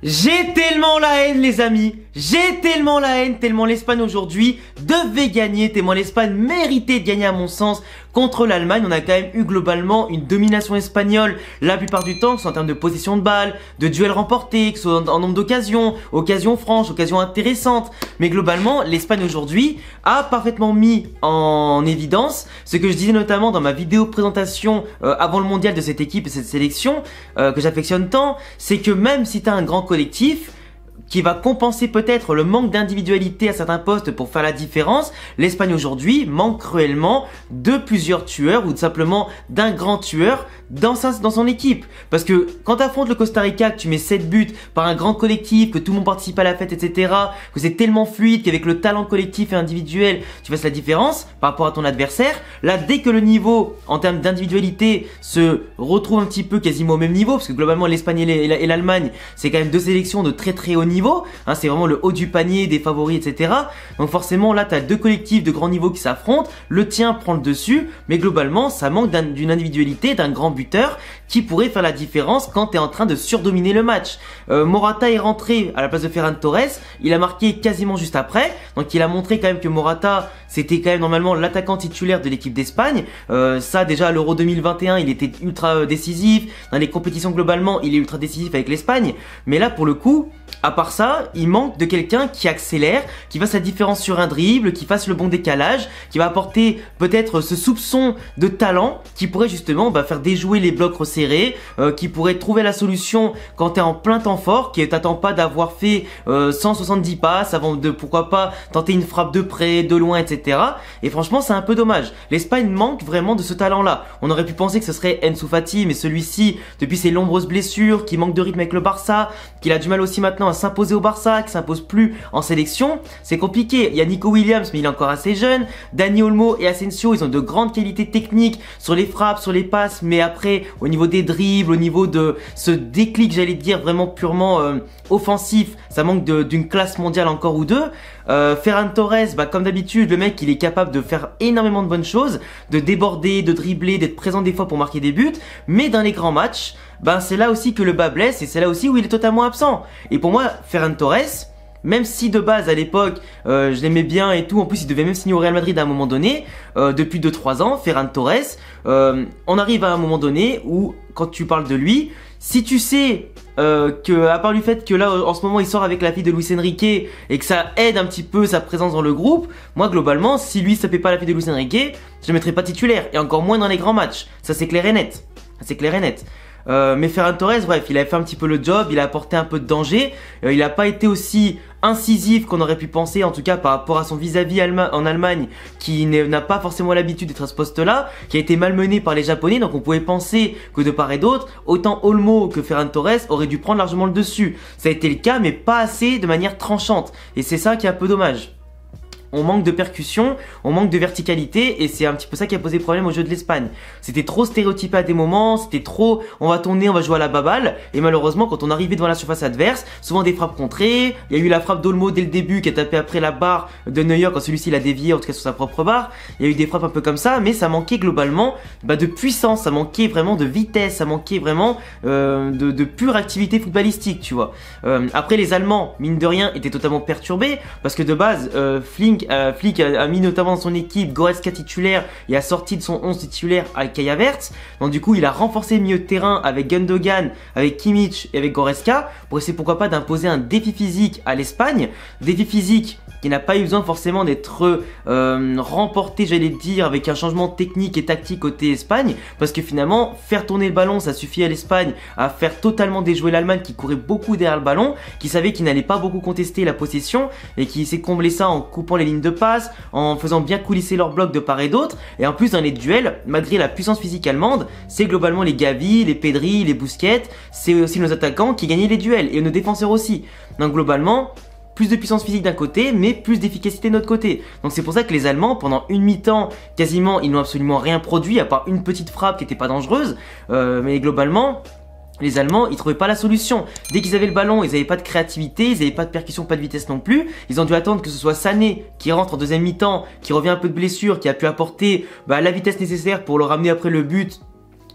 J'ai tellement la haine les amis, j'ai tellement la haine, tellement l'Espagne aujourd'hui devait gagner, tellement l'Espagne méritait de gagner à mon sens contre l'Allemagne. On a quand même eu globalement une domination espagnole la plupart du temps, que ce soit en termes de possession de balles, de duels remportés, que ce soit en nombre d'occasions, occasions franches, occasions intéressantes. Mais globalement, l'Espagne aujourd'hui a parfaitement mis en évidence ce que je disais notamment dans ma vidéo présentation avant le mondial de cette équipe et cette sélection que j'affectionne tant, c'est que même si tu as un grand collectif qui va compenser peut-être le manque d'individualité à certains postes pour faire la différence, l'Espagne aujourd'hui manque cruellement de plusieurs tueurs ou tout simplement d'un grand tueur dans son équipe. Parce que quand tu affrontes le Costa Rica, que tu mets 7 buts par un grand collectif, que tout le monde participe à la fête, etc., que c'est tellement fluide qu'avec le talent collectif et individuel, tu fasses la différence par rapport à ton adversaire, là dès que le niveau en termes d'individualité se retrouve un petit peu quasiment au même niveau, parce que globalement l'Espagne et l'Allemagne, c'est quand même deux sélections de très très haut niveau, hein, c'est vraiment le haut du panier, des favoris, etc. Donc forcément là tu as deux collectifs de grand niveau qui s'affrontent, le tien prend le dessus, mais globalement ça manque d'une individualité, d'un grand buteur qui pourrait faire la différence quand tu es en train de surdominer le match. Morata est rentré à la place de Ferran Torres, il a marqué quasiment juste après, donc il a montré quand même que Morata c'était quand même normalement l'attaquant titulaire de l'équipe d'Espagne. Ça déjà à l'Euro 2021 il était ultra décisif, dans les compétitions globalement il est ultra décisif avec l'Espagne, mais là pour le coup à part ça, il manque de quelqu'un qui accélère, qui fasse la différence sur un dribble, qui fasse le bon décalage, qui va apporter peut-être ce soupçon de talent qui pourrait justement faire déjouer les blocs resserrés, qui pourrait trouver la solution quand tu es en plein temps fort, qui t'attend pas d'avoir fait 170 passes avant de pourquoi pas tenter une frappe de près, de loin, etc. Et franchement c'est un peu dommage. L'Espagne manque vraiment de ce talent-là. On aurait pu penser que ce serait Ansu Fati, mais celui-ci, depuis ses nombreuses blessures, qui manque de rythme avec le Barça, qu'il a du mal aussi maintenant à s'imposer au Barça, qui s'impose plus en sélection, c'est compliqué. Il y a Nico Williams mais il est encore assez jeune, Dani Olmo et Asensio ils ont de grandes qualités techniques sur les frappes, sur les passes, mais après au niveau des dribbles, au niveau de ce déclic j'allais dire vraiment purement offensif, ça manque d'une classe mondiale encore ou deux. Ferran Torres, comme d'habitude le mec il est capable de faire énormément de bonnes choses, de déborder, de dribbler, d'être présent des fois pour marquer des buts, mais dans les grands matchs c'est là aussi que le bas blesse et c'est là aussi où il est totalement absent. Et pour moi, Ferran Torres, même si de base à l'époque je l'aimais bien et tout, en plus il devait même signer au Real Madrid à un moment donné, depuis 2-3 ans, Ferran Torres, on arrive à un moment donné où quand tu parles de lui, si tu sais que à part du fait que là en ce moment il sort avec la fille de Luis Enrique et que ça aide un petit peu sa présence dans le groupe, moi globalement si lui ça fait pas la fille de Luis Enrique, je le mettrais pas titulaire et encore moins dans les grands matchs, ça c'est clair et net, c'est clair et net. Mais Ferran Torres, bref, il a fait un petit peu le job, il a apporté un peu de danger, il n'a pas été aussi incisif qu'on aurait pu penser, en tout cas par rapport à son vis-à-vis en Allemagne, qui n'a pas forcément l'habitude d'être à ce poste-là, qui a été malmené par les Japonais, donc on pouvait penser que de part et d'autre, autant Olmo que Ferran Torres auraient dû prendre largement le dessus. Ça a été le cas, mais pas assez de manière tranchante, et c'est ça qui est un peu dommage. On manque de percussion, on manque de verticalité et c'est un petit peu ça qui a posé problème au jeu de l'Espagne. C'était trop stéréotypé à des moments, c'était trop on va tourner, on va jouer à la baballe et malheureusement quand on arrivait devant la surface adverse, souvent des frappes contrées, il y a eu la frappe d'Olmo dès le début qui a tapé après la barre de Neuer quand celui-ci l'a dévié en tout cas sur sa propre barre, il y a eu des frappes un peu comme ça mais ça manquait globalement de puissance, ça manquait vraiment de vitesse, ça manquait vraiment de pure activité footballistique tu vois. Après les Allemands mine de rien étaient totalement perturbés parce que de base Flick a mis notamment dans son équipe Goretzka titulaire et a sorti de son 11 titulaire avec Kai Havertz. Donc du coup il a renforcé le milieu de terrain avec Gundogan, avec Kimmich et avec Goretzka pour essayer pourquoi pas d'imposer un défi physique à l'Espagne. Défi physique qui n'a pas eu besoin forcément d'être remporté j'allais dire avec un changement technique et tactique côté Espagne parce que finalement faire tourner le ballon ça suffit à l'Espagne à faire totalement déjouer l'Allemagne qui courait beaucoup derrière le ballon, qui savait qu'il n'allait pas beaucoup contester la possession et qui s'est comblé ça en coupant les lignes de passe, en faisant bien coulisser leurs blocs de part et d'autre et en plus dans les duels, malgré la puissance physique allemande, c'est globalement les Gavi, les Pedri, les Busquets, c'est aussi nos attaquants qui gagnaient les duels et nos défenseurs aussi. Donc globalement plus de puissance physique d'un côté, mais plus d'efficacité de l'autre côté. Donc c'est pour ça que les Allemands, pendant une mi-temps, quasiment, ils n'ont absolument rien produit, à part une petite frappe qui n'était pas dangereuse. Mais globalement, les Allemands, ils trouvaient pas la solution. Dès qu'ils avaient le ballon, ils n'avaient pas de créativité, ils n'avaient pas de percussion, pas de vitesse non plus. Ils ont dû attendre que ce soit Sané qui rentre en deuxième mi-temps, qui revient un peu de blessure, qui a pu apporter la vitesse nécessaire pour le ramener après le but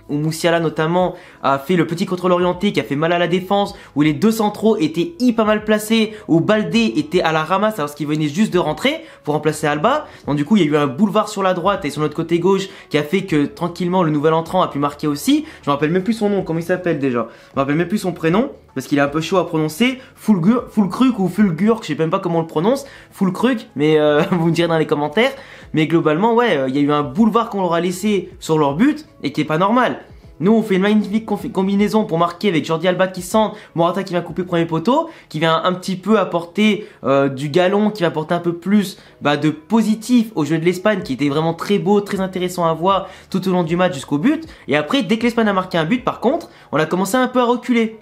où Musiala notamment a fait le petit contrôle orienté qui a fait mal à la défense, où les deux centraux étaient hyper mal placés, où Baldé était à la ramasse alors qu'il venait juste de rentrer pour remplacer Alba. Donc du coup il y a eu un boulevard sur la droite et sur notre côté gauche qui a fait que tranquillement le nouvel entrant a pu marquer aussi. Je me rappelle même plus son nom, comment il s'appelle déjà. Je me rappelle même plus son prénom parce qu'il est un peu chaud à prononcer. Fulkrug ou Fulgur, je sais même pas comment on le prononce. Fulkrug, mais vous me direz dans les commentaires. Mais globalement ouais, il y a eu un boulevard qu'on leur a laissé sur leur but et qui est pas normal. Nous on fait une magnifique combinaison pour marquer avec Jordi Alba qui centre, Morata qui vient couper premier poteau, qui vient un petit peu apporter du galon, qui va apporter un peu plus de positif au jeu de l'Espagne qui était vraiment très beau, très intéressant à voir tout au long du match jusqu'au but. Et après dès que l'Espagne a marqué un but par contre, on a commencé un peu à reculer.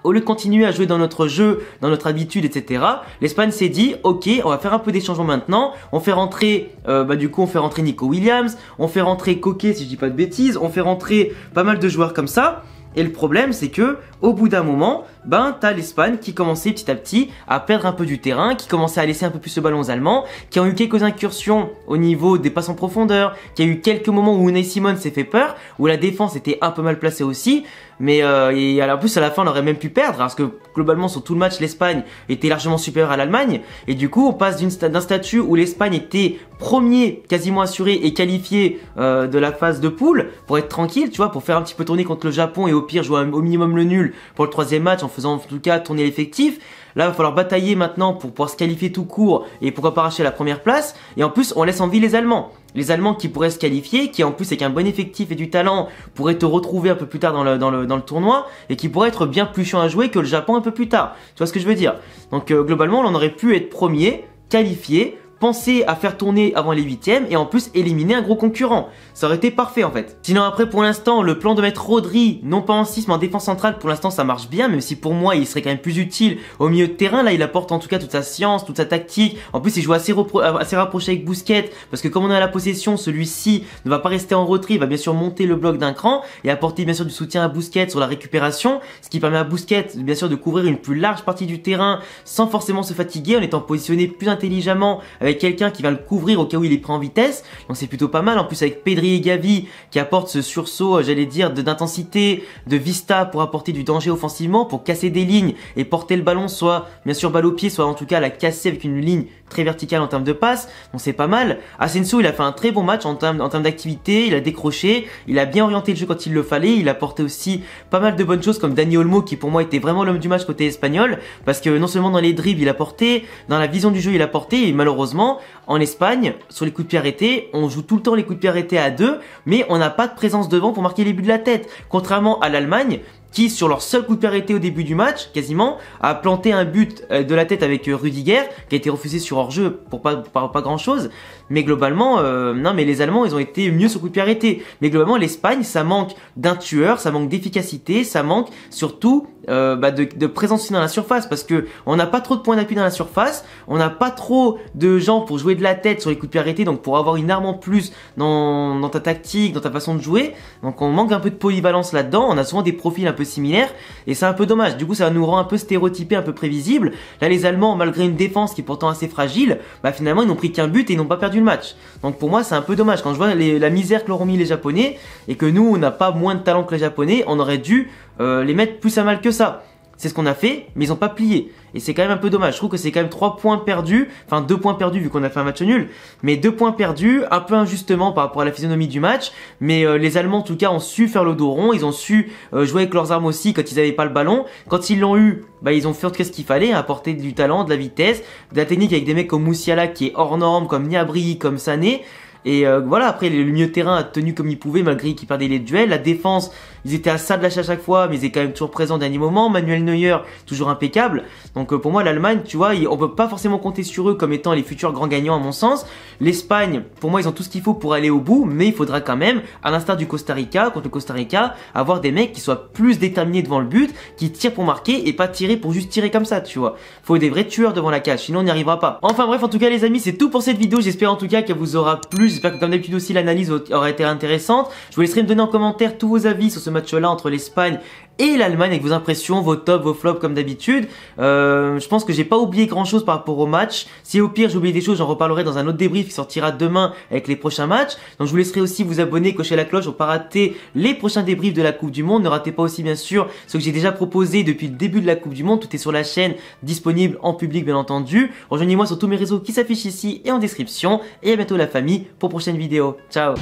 Au lieu de continuer à jouer dans notre jeu, dans notre habitude, etc., l'Espagne s'est dit, ok, on va faire un peu des changements maintenant. On fait rentrer, du coup, on fait rentrer Nico Williams, on fait rentrer Koke, si je dis pas de bêtises, on fait rentrer pas mal de joueurs comme ça. Et le problème, c'est que au bout d'un moment, t'as l'Espagne qui commençait petit à petit à perdre un peu du terrain, qui commençait à laisser un peu plus le ballon aux Allemands, qui ont eu quelques incursions au niveau des passes en profondeur, qui a eu quelques moments où Unai Simon s'est fait peur, où la défense était un peu mal placée aussi. Mais et en plus à la fin on aurait même pu perdre parce que globalement sur tout le match l'Espagne était largement supérieure à l'Allemagne et du coup on passe d'un statut où l'Espagne était premier quasiment assuré et qualifié de la phase de poule pour être tranquille, tu vois, pour faire un petit peu tourner contre le Japon et au pire jouer au minimum le nul pour le troisième match en faisant en tout cas tourner l'effectif. Là, il va falloir batailler maintenant pour pouvoir se qualifier tout court et pourquoi pas arracher la première place. Et en plus, on laisse en vie les Allemands. Les Allemands qui pourraient se qualifier, qui en plus avec un bon effectif et du talent pourraient te retrouver un peu plus tard dans le tournoi et qui pourraient être bien plus chiants à jouer que le Japon un peu plus tard. Tu vois ce que je veux dire? Donc globalement, on aurait pu être premier, qualifié, penser à faire tourner avant les huitièmes et en plus éliminer un gros concurrent. Ça aurait été parfait en fait. Sinon après pour l'instant le plan de mettre Rodri non pas en 6 mais en défense centrale pour l'instant ça marche bien, même si pour moi il serait quand même plus utile au milieu de terrain. Là il apporte en tout cas toute sa science, toute sa tactique. En plus il joue assez rapproché avec Busquets parce que comme on a la possession, celui-ci ne va pas rester en retrait, il va bien sûr monter le bloc d'un cran et apporter bien sûr du soutien à Busquets sur la récupération, ce qui permet à Busquets bien sûr de couvrir une plus large partie du terrain sans forcément se fatiguer en étant positionné plus intelligemment avec quelqu'un qui va le couvrir au cas où il est pris en vitesse. Donc c'est plutôt pas mal. En plus avec Pedri et Gavi qui apportent ce sursaut, j'allais dire, d'intensité, de vista pour apporter du danger offensivement, pour casser des lignes et porter le ballon, soit bien sûr balle au pied, soit en tout cas la casser avec une ligne très verticale en termes de passe. Donc c'est pas mal. Asensio il a fait un très bon match en termes d'activité, il a décroché, il a bien orienté le jeu quand il le fallait, il a apporté aussi pas mal de bonnes choses comme Dani Olmo qui pour moi était vraiment l'homme du match côté espagnol parce que non seulement dans les dribbles il a porté, dans la vision du jeu il a porté et malheureusement en Espagne sur les coups de pied arrêtés on joue tout le temps les coups de pied arrêtés à deux mais on n'a pas de présence devant pour marquer les buts de la tête contrairement à l'Allemagne qui sur leur seul coup de pied arrêté au début du match, quasiment, a planté un but de la tête avec Rudiger, qui a été refusé sur hors-jeu pour pas grand chose. Mais globalement, non mais les Allemands, ils ont été mieux sur coup de pied arrêté. Mais globalement, l'Espagne, ça manque d'un tueur, ça manque d'efficacité, ça manque surtout de présence dans la surface parce que on n'a pas trop de points d'appui dans la surface, on n'a pas trop de gens pour jouer de la tête sur les coups de pied arrêtés, donc pour avoir une arme en plus dans ta tactique, dans ta façon de jouer. Donc on manque un peu de polyvalence là-dedans, on a souvent des profils un peu similaires et c'est un peu dommage. Du coup, ça nous rend un peu stéréotypé, un peu prévisible. Là, les Allemands, malgré une défense qui est pourtant assez fragile, finalement, ils n'ont pris qu'un but et ils n'ont pas perdu le match. Donc pour moi, c'est un peu dommage. Quand je vois la misère que leur ont mis les Japonais et que nous, on n'a pas moins de talent que les Japonais, on aurait dû les mettre plus à mal que ça. C'est ce qu'on a fait, mais ils ont pas plié. Et c'est quand même un peu dommage. Je trouve que c'est quand même 3 points perdus. Enfin, 2 points perdus vu qu'on a fait un match nul. Mais 2 points perdus, un peu injustement par rapport à la physionomie du match. Mais les Allemands, en tout cas, ont su faire le dos rond. Ils ont su jouer avec leurs armes aussi quand ils avaient pas le ballon. Quand ils l'ont eu, ils ont fait en tout cas ce qu'il fallait. Apporter du talent, de la vitesse, de la technique avec des mecs comme Musiala qui est hors norme, comme Gnabry, comme Sané. Et voilà, après le milieu de terrain a tenu comme il pouvait malgré qu'ils perdaient les duels. La défense, ils étaient à ça de lâcher à chaque fois, mais ils étaient quand même toujours présents au dernier moment. Manuel Neuer, toujours impeccable. Donc pour moi, l'Allemagne, tu vois, on peut pas forcément compter sur eux comme étant les futurs grands gagnants à mon sens. L'Espagne, pour moi, ils ont tout ce qu'il faut pour aller au bout, mais il faudra quand même, à l'instar du Costa Rica, contre le Costa Rica, avoir des mecs qui soient plus déterminés devant le but, qui tirent pour marquer et pas tirer pour juste tirer comme ça, tu vois. Faut des vrais tueurs devant la cage, sinon on n'y arrivera pas. Enfin bref, en tout cas les amis, c'est tout pour cette vidéo. J'espère en tout cas qu'elle vous aura plu. J'espère que comme d'habitude aussi l'analyse aura été intéressante. Je vous laisserai me donner en commentaire tous vos avis sur ce match match-là entre l'Espagne et l'Allemagne avec vos impressions, vos tops, vos flops comme d'habitude. Je pense que j'ai pas oublié grand chose par rapport au match. Si au pire j'ai oublié des choses, j'en reparlerai dans un autre débrief qui sortira demain avec les prochains matchs. Donc je vous laisserai aussi vous abonner, cocher la cloche pour pas rater les prochains débriefs de la Coupe du Monde. Ne ratez pas aussi bien sûr ce que j'ai déjà proposé depuis le début de la Coupe du Monde. Tout est sur la chaîne, disponible en public bien entendu. Rejoignez-moi sur tous mes réseaux qui s'affichent ici et en description. Et à bientôt la famille pour prochaine vidéo. Ciao.